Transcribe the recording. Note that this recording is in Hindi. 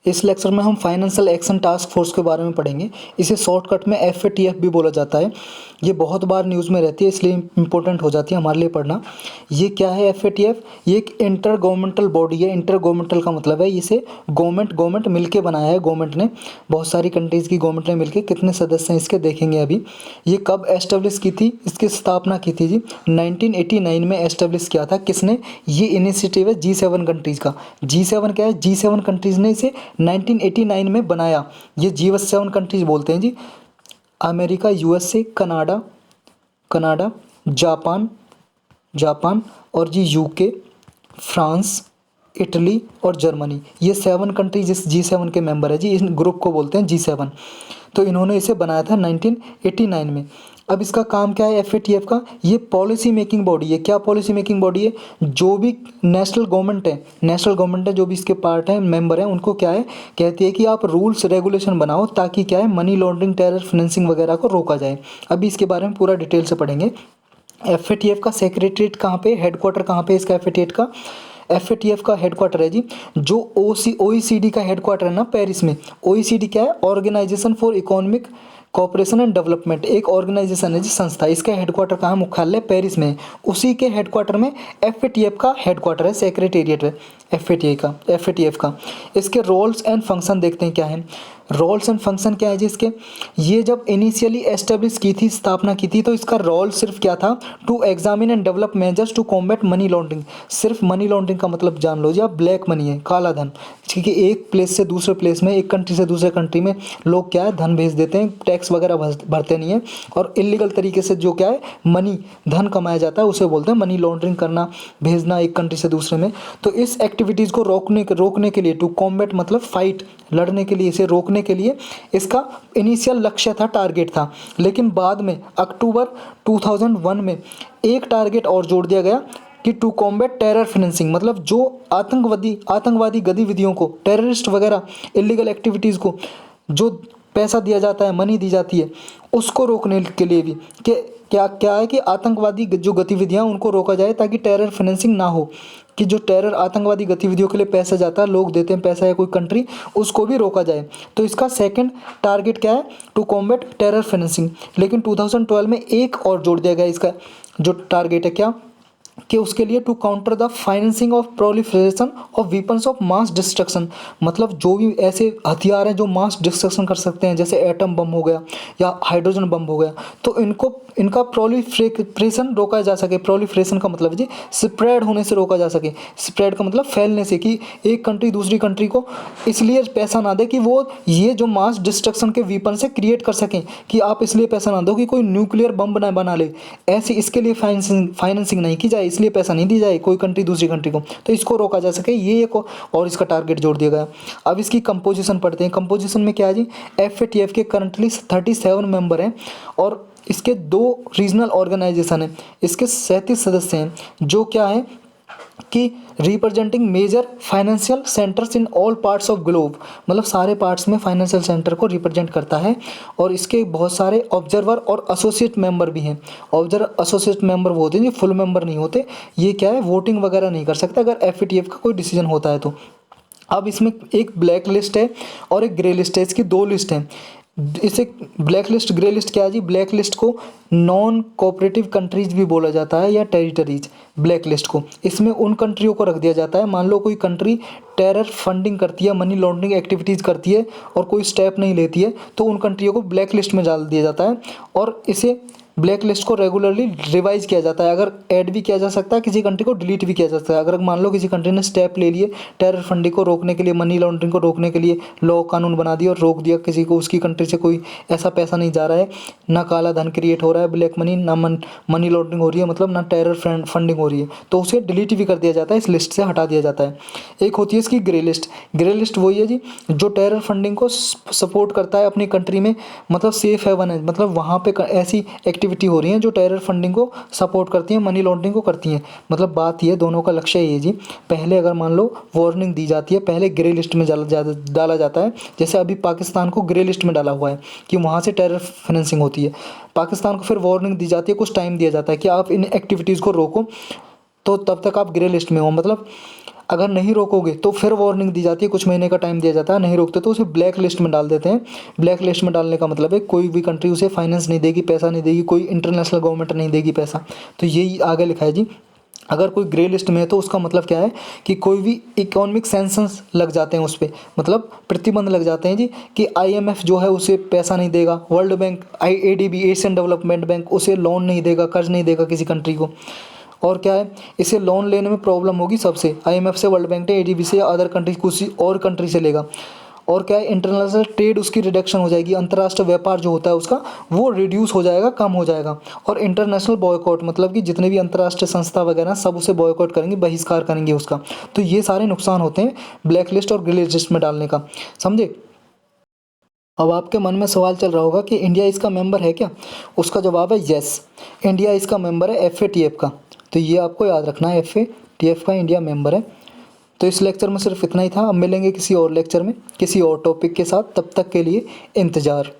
इस लेक्चर में हम फाइनेंशियल एक्शन टास्क फोर्स के बारे में पढ़ेंगे। इसे शॉर्टकट में FATF भी बोला जाता है। ये बहुत बार न्यूज़ में रहती है, इसलिए इम्पोर्टेंट हो जाती है हमारे लिए पढ़ना। ये क्या है FATF? ये एक इंटर गवर्नमेंटल बॉडी है। इंटर गवर्नमेंटल का मतलब है इसे गवर्नमेंट मिलके बनाया है। गवर्नमेंट ने, बहुत सारी कंट्रीज़ की गवर्नमेंट ने मिलके, कितने सदस्य हैं इसके देखेंगे अभी। ये कब एस्टेब्लिश की थी, इसकी स्थापना की थी जी 1989 में एस्टेब्लिश किया था। किसने? ये इनिशिएटिव है G7 कंट्रीज़ का। G7 क्या है? G7 कंट्रीज़ ने इसे 1989 में बनाया। ये G7 कंट्रीज बोलते हैं जी। अमेरिका, USA, कनाडा, जापान और जी UK, फ्रांस, इटली और जर्मनी। ये 7 कंट्रीज इस G7 के मेंबर है जी। इस ग्रुप को बोलते हैं G7। तो इन्होंने इसे बनाया था 1989 में। अब इसका काम क्या है FATF का? ये पॉलिसी मेकिंग बॉडी है। क्या पॉलिसी मेकिंग बॉडी है? जो भी नेशनल गवर्नमेंट है, जो भी इसके पार्ट है, मेंबर है, उनको क्या है, कहती है कि आप रूल्स रेगुलेशन बनाओ, ताकि क्या है, मनी लॉन्ड्रिंग, टेरर फाइनेंसिंग वगैरह को रोका जाए। अभी इसके बारे में पूरा डिटेल से पढ़ेंगे। FATF का सेक्रेटरीट कहाँ पे, हेडक्वार्टर कहाँ पे इसका? FATF का हेडक्वार्टर है जी, जो OECD का हेडक्वार्टर है ना, पेरिस में। OECD क्या है? Organization for economic cooperation and development, एक ऑर्गेनाइजेशन है जी, संस्था। इसका हेडक्वार्टर कहाँ? मुख्यालय पेरिस में है। उसी के हेडक्वार्टर में FATF का हेडक्वार्टर है, सेक्रेटेरिएट है FATF का। इसके रोल्स एंड फंक्शन देखते हैं क्या है। रोल्स एंड फंक्शन क्या है जी इसके? ये जब इनिशियली एस्टेब्लिश की थी, स्थापना की थी, तो इसका रोल सिर्फ क्या था? To examine and develop measures to combat money laundering. सिर्फ मनी लॉन्ड्रिंग का मतलब जान लो जी आप, ब्लैक मनी है, काला धन। ठीक है, एक प्लेस से दूसरे प्लेस में, एक कंट्री से दूसरे कंट्री में लोग क्या है, धन भेज देते हैं, टैक्स वगैरह भरते नहीं है, और इलीगल तरीके से जो क्या है, मनी, धन कमाया जाता है, उसे बोलते हैं मनी लॉन्ड्रिंग करना, भेजना एक कंट्री से दूसरे में। तो इस एक्टिविटीज़ को रोकने के लिए, टू कॉम्बैट मतलब फाइट, लड़ने के लिए, इसे रोकने के लिए इसका इनिशियल लक्ष्य था, टारगेट था। लेकिन बाद में अक्टूबर 2001 में एक टारगेट और जोड़ दिया गया कि टू कॉम्बैट टेरर फाइनेंसिंग, मतलब जो आतंकवादी गतिविधियों को, टेररिस्ट वगैरह इलीगल एक्टिविटीज़ को जो पैसा दिया जाता है, मनी दी जाती है, उसको रोकने के लिए भी कि क्या है कि आतंकवादी जो गतिविधियां, उनको रोका जाए, ताकि टेरर फाइनेंसिंग ना हो, कि जो टेरर आतंकवादी गतिविधियों के लिए पैसा जाता है, लोग देते हैं पैसा या कोई कंट्री, उसको भी रोका जाए। तो इसका सेकंड टारगेट क्या है? To combat terror financing. लेकिन 2012 में एक और जोड़ दिया गया इसका जो टारगेट है, क्या कि उसके लिए to counter the financing of proliferation of weapons of mass destruction, मतलब जो भी ऐसे हथियार हैं जो मास डिस्ट्रक्शन कर सकते हैं, जैसे एटम बम हो गया या हाइड्रोजन बम हो गया, तो इनका प्रोलिफरेशन रोका जा सके। प्रोलिफरेशन का मतलब जी स्प्रेड होने से रोका जा सके। स्प्रेड का मतलब फैलने से, कि एक कंट्री दूसरी कंट्री को इसलिए पैसा ना दे कि वो ये जो मास डिस्ट्रक्शन के वीपन से क्रिएट कर सकें, कि आप इसलिए पैसा ना दो कि कोई न्यूक्लियर बम बना ले, ऐसी इसके लिए फाइनेंसिंग नहीं की जाए, इसलिए पैसा नहीं दी जाए कोई कंट्री दूसरी कंट्री को, तो इसको रोका जा सके, ये एक और इसका टारगेट जोड़ दिया गया। अब इसकी कंपोजिशन पढ़ते हैं। कंपोजिशन में क्या है जी? FATF के करंटली 37 मेंबर हैं, और इसके 2 रीजनल ऑर्गेनाइजेशन हैं। इसके 37 सदस्य हैं, जो क्या है कि representing major financial centres in all parts of globe, मतलब सारे पार्ट्स में फाइनेंशियल सेंटर को रिप्रेजेंट करता है। और इसके बहुत सारे ऑब्जर्वर और एसोसिएट मेंबर भी हैं। ऑब्जर्वर एसोसिएट मेंबर वो होते हैं जो फुल मेंबर नहीं होते। ये क्या है, वोटिंग वगैरह नहीं कर सकता अगर FATF का कोई डिसीजन होता है तो। अब इसमें एक ब्लैक लिस्ट है और एक ग्रे लिस्ट है, इसकी 2 लिस्ट हैं। इसे ब्लैक लिस्ट, ग्रे लिस्ट क्या है जी? ब्लैक लिस्ट को नॉन कोऑपरेटिव कंट्रीज भी बोला जाता है, या टेरिटरीज। ब्लैक लिस्ट को, इसमें उन कंट्रियों को रख दिया जाता है, मान लो कोई कंट्री टेरर फंडिंग करती है, मनी लॉन्ड्रिंग एक्टिविटीज़ करती है और कोई स्टेप नहीं लेती है, तो उन कंट्रियों को ब्लैक लिस्ट में डाल दिया जाता है। और इसे ब्लैक लिस्ट को रेगुलरली रिवाइज किया जाता है। अगर ऐड भी किया जा सकता है, किसी कंट्री को डिलीट भी किया जा सकता है। अगर मान लो किसी कंट्री ने स्टेप ले लिए टेरर फंडिंग को रोकने के लिए, मनी लॉन्ड्रिंग को रोकने के लिए, लॉ कानून बना दिया और रोक दिया, किसी को उसकी कंट्री से कोई ऐसा पैसा नहीं जा रहा है, ना काला धन क्रिएट हो रहा है, ब्लैक मनी, ना मनी लॉन्ड्रिंग हो रही है, मतलब ना टेरर फंडिंग हो रही है, तो उसे डिलीट भी कर दिया जाता है, इस लिस्ट से हटा दिया जाता है। एक होती है इसकी ग्रे लिस्ट। ग्रे लिस्ट वही है जी जो टेरर फंडिंग को सपोर्ट करता है अपनी कंट्री में, मतलब सेफ हेवन है, मतलब वहाँ पे ऐसी एक्टिविटी हो रही है जो टेरर फंडिंग को सपोर्ट करती हैं, मनी लॉन्ड्रिंग को करती हैं। मतलब बात ये, दोनों का लक्ष्य ये जी, पहले अगर मान लो वार्निंग दी जाती है, पहले ग्रे लिस्ट में डाला जाता है। जैसे अभी पाकिस्तान को ग्रे लिस्ट में डाला हुआ है कि वहाँ से टेरर फाइनेंसिंग होती है। पाकिस्तान को फिर वार्निंग दी जाती है, कुछ टाइम दिया जाता है कि आप इन एक्टिविटीज़ को रोको, तो तब तक आप ग्रे लिस्ट में हो। मतलब अगर नहीं रोकोगे तो फिर वार्निंग दी जाती है, कुछ महीने का टाइम दिया जाता है, नहीं रोकते तो उसे ब्लैक लिस्ट में डाल देते हैं। ब्लैक लिस्ट में डालने का मतलब है कोई भी कंट्री उसे फाइनेंस नहीं देगी, पैसा नहीं देगी, कोई इंटरनेशनल गवर्नमेंट नहीं देगी पैसा। तो यही आगे लिखा है जी। अगर कोई ग्रे लिस्ट में है तो उसका मतलब क्या है कि कोई भी इकोनॉमिक सैंक्शंस लग जाते हैं उस पर, मतलब प्रतिबंध लग जाते हैं जी, कि आईएमएफ जो है उसे पैसा नहीं देगा, world bank ADB Asian development bank उसे लोन नहीं देगा, कर्ज नहीं देगा किसी कंट्री को। और क्या है, इसे लोन लेने में प्रॉब्लम होगी सबसे, आईएमएफ से, वर्ल्ड बैंक से, एडीबी से या अदर कंट्री किसी और कंट्री से लेगा। और क्या है, इंटरनेशनल ट्रेड उसकी रिडक्शन हो जाएगी, अंतर्राष्ट्रीय व्यापार जो होता है उसका वो रिड्यूस हो जाएगा, कम हो जाएगा। और इंटरनेशनल बॉयकॉट मतलब कि जितने भी अंतर्राष्ट्रीय संस्था वगैरह सब उसे बॉयकॉट करेंगे, बहिष्कार करेंगे उसका। तो ये सारे नुकसान होते हैं ब्लैक लिस्ट और ग्रे लिस्ट में डालने का, समझे। अब आपके मन में सवाल चल रहा होगा कि इंडिया इसका मेंबर है क्या। उसका जवाब है यस, इंडिया इसका मेंबर है FATF का। तो ये आपको याद रखना है, FATF का इंडिया मेंबर है। तो इस लेक्चर में सिर्फ इतना ही था। अब मिलेंगे किसी और लेक्चर में किसी और टॉपिक के साथ, तब तक के लिए इंतज़ार।